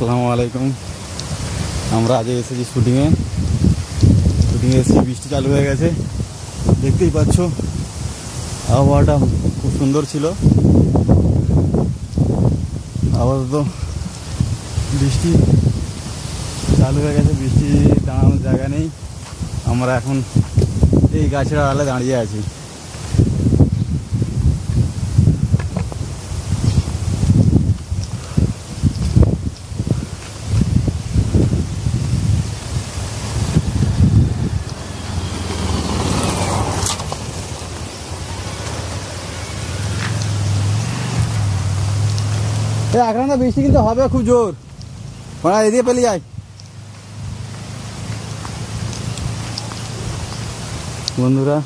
আসসালামু আলাইকুম। আমরা আজ এসেছি শুটিংয়ে এসেছি। বৃষ্টি চালু হয়ে গেছে, দেখতেই পাচ্ছ। আবহাওয়াটা খুব সুন্দর ছিল। আপাতত বৃষ্টি চালু হয়ে গেছে, বৃষ্টি দাঁড়ানোর জায়গা নেই। আমরা এখন এই গাছের আড়ালে দাঁড়িয়ে আছি। এখন তো বৃষ্টি কিন্তু হবে খুব জোর। ওরা এদিকে পেলে যায়। বন্ধুরা,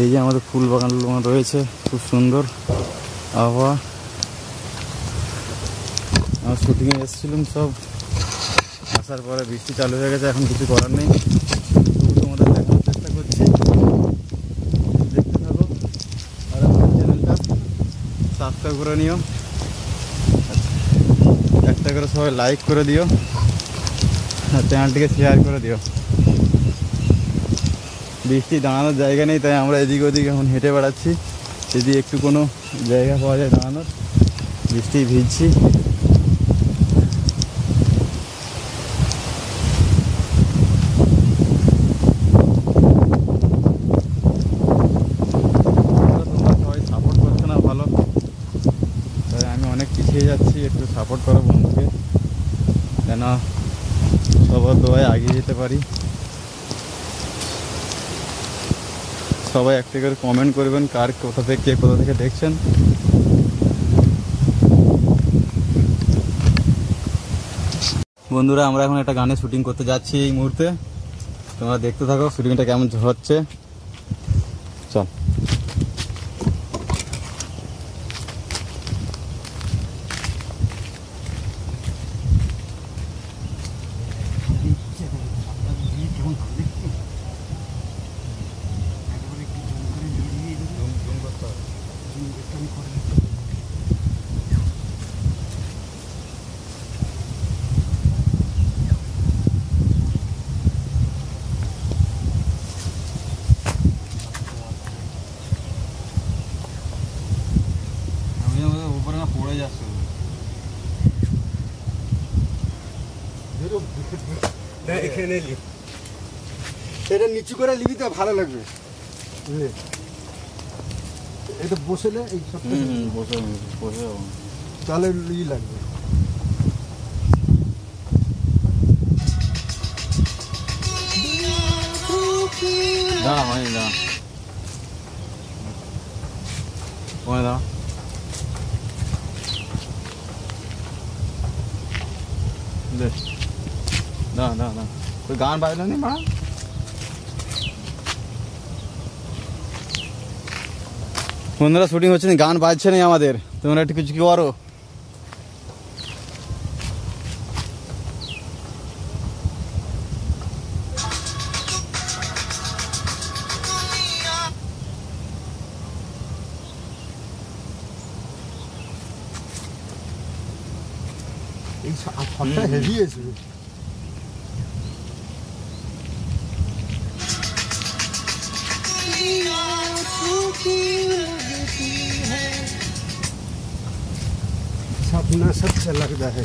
এই যে আমাদের ফুল বাগান রয়েছে, খুব সুন্দর আবহাওয়া। আমার শুটিংয়ে এসেছিলাম, সব আসার পরে বৃষ্টি চালু হয়ে গেছে। এখন কিছু করার নেই, তবু তোমাদের দেখানোর চেষ্টা করছি। দেখতে থাকো আর আমার চ্যানেলটা সাবস্ক্রাইব করে নিও। একটা করে সবাই লাইক করে দিও আর চ্যানেলটিকে শেয়ার করে দিও। বৃষ্টি দাঁড়ানোর জায়গা নেই, তাই আমরা এদিক ওদিক এখন হেঁটে বেড়াচ্ছি। যদি একটু কোনো জায়গা পাওয়া যায় দাঁড়ানোর, বৃষ্টি ভিজছি। তোমরা সবাই সাপোর্ট করছো না ভালো, তাই আমি অনেক পিছিয়ে যাচ্ছি। একটু সাপোর্ট করো বন্ধুকে, যেন সবার দোয়ায় এগিয়ে যেতে পারি। সবাই একটা করে কমেন্ট করবেন, কার কোথা থেকে কে কোথা থেকে দেখছেন। বন্ধুরা, আমরা এখন একটা গানে শুটিং করতে যাচ্ছি এই মুহূর্তে। তোমরা দেখতে থাকো শুটিংটা কেমন হচ্ছে। চল। উপরে না পড়ে যাচ্ছে, এটা নিচু করে নিবি তো ভালো লাগবে। এটা বসলে এই বসে বসে তাহলে ই লাগবে। দাঁড়া হয়নি, দাঁড়া ওখানে দাঁড়া। দাঁড়া দাঁড়া দাঁড়া, ওই গান বাজলো নি মা। বন্ধুরা, শুটিং হচ্ছে না, গান বাজছে না আমাদের। তোমরা একটু কিছু কি করো। এই শটটা হেভি আছে। सपना सबसे लगता है।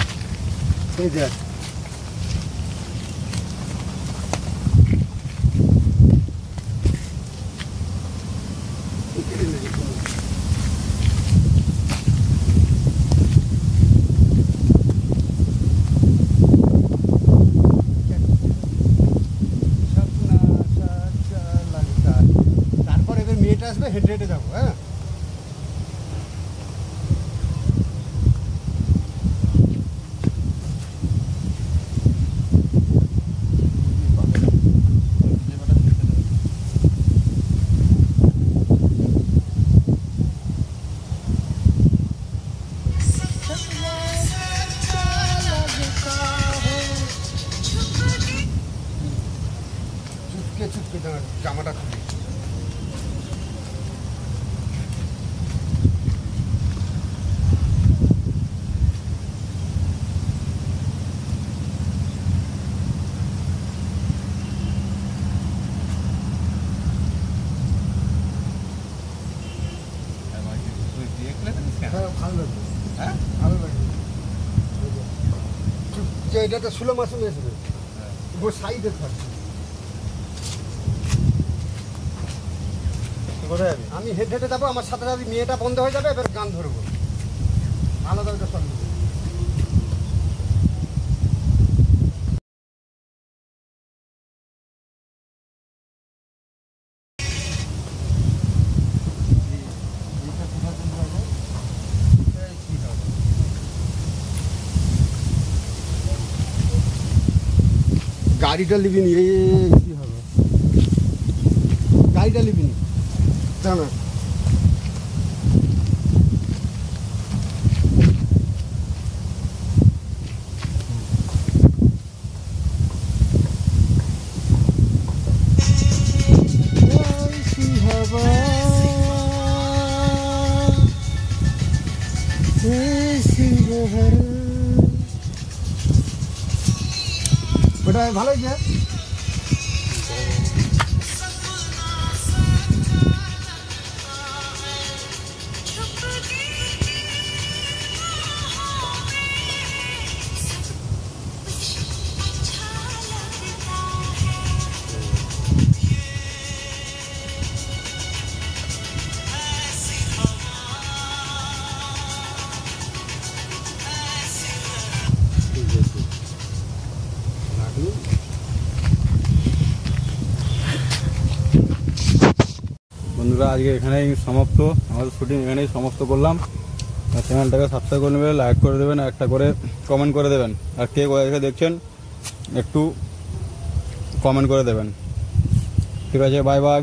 তারপর এবার মেয়েটা আসবে, হেঁটে হেঁটে যাবো। হ্যাঁ, চুপকে জামাটা খুলি। যে এটা একটা সুলো মাসুম এসবে ও সাইডে থাকছে। কোথায় যাবি? আমি হেঁটে হেঁটে যাবো, আমার সাথে সাথে মেয়েটা বন্ধ হয়ে যাবে, এবার গান ধরবো আলাদা একটা সঙ্গে। গাড়িটা লিবি নি, কি হবে গাড়িটা লিবি নি না ওটা ভালো হয়েছে। বন্ধুরা আজকে এখানেই সমাপ্ত, আমাদের শুটিং এখানেই সমাপ্ত করলাম। আর চ্যানেলটাকে সাবস্ক্রাইব করে নেবেন, লাইক করে দেবেন, একটা করে কমেন্ট করে দেবেন। আর কে কোথা থেকে দেখছেন একটু কমেন্ট করে দেবেন। ঠিক আছে, বাই বাই।